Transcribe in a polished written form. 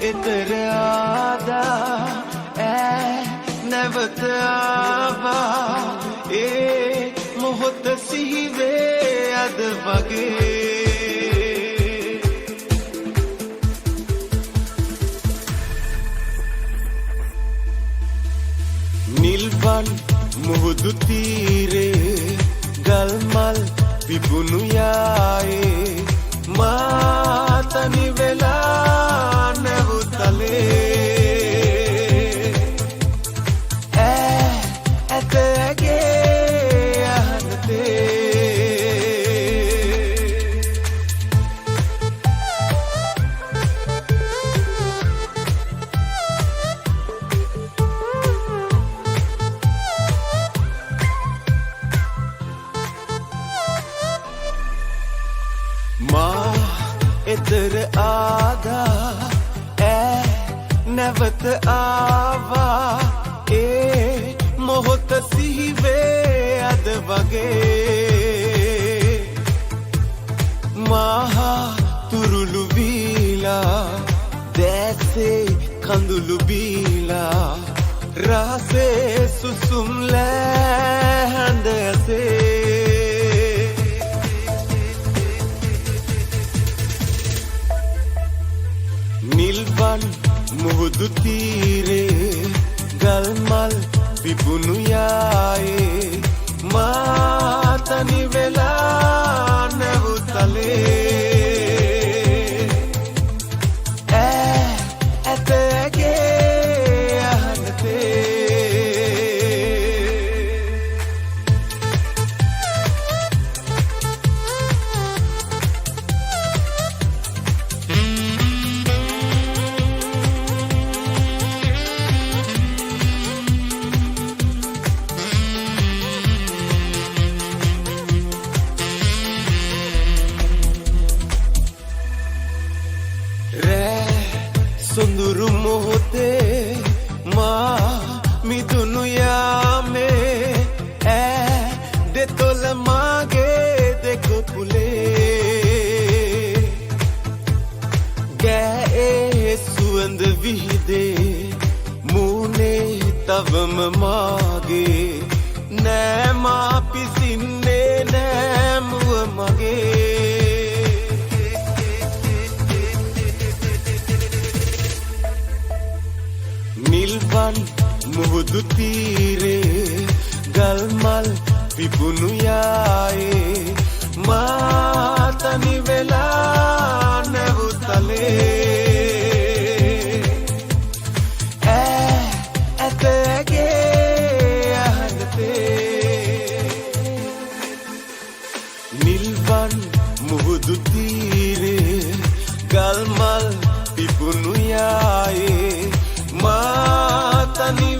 එතර ආදා නැවත ආවා ඒ මොහොත සිහිවේ අද වගේ නිල්වන් මුහුදු තීරේ ගල්මල් පිපුණු යායේ මා තනි වෙලා නැවුතලේ ඇතගේ අහනතේ මා එතර ආදා නැවත ආවා ඒ මොහොත සිහිවේ අද වගේ මහා තුරුළු වීලා දැසේ කඳුළු බීලා රහසේ සුසුම් ලෑහඳ ඇසේ නිල්වන් මුහුදු තීරේ ගල්මල් පිපුණු යායේ මා තනි වෙලා නැවුතලේ ඇතගේ අහනතේ සොඳුරු මොහොතේ මා මිදුණු යාමේ දෙතොල මාගේ දෙකොපුලේ ගෑයේ සුවඳ විහිදේ මූනේ තවම මාගේ නෑ මා පිසින්නේ නෑ මුව මගේ නිල්වන් මුහුදු තීරේ ගල්මල් පිපුණු යායේ මා තනි වෙලා නැවුතලේ ඇතගේ අහනතේ නිල්වන් මුහුදු තීරේ ගල්මල් පිපුණු යායේ මා තනි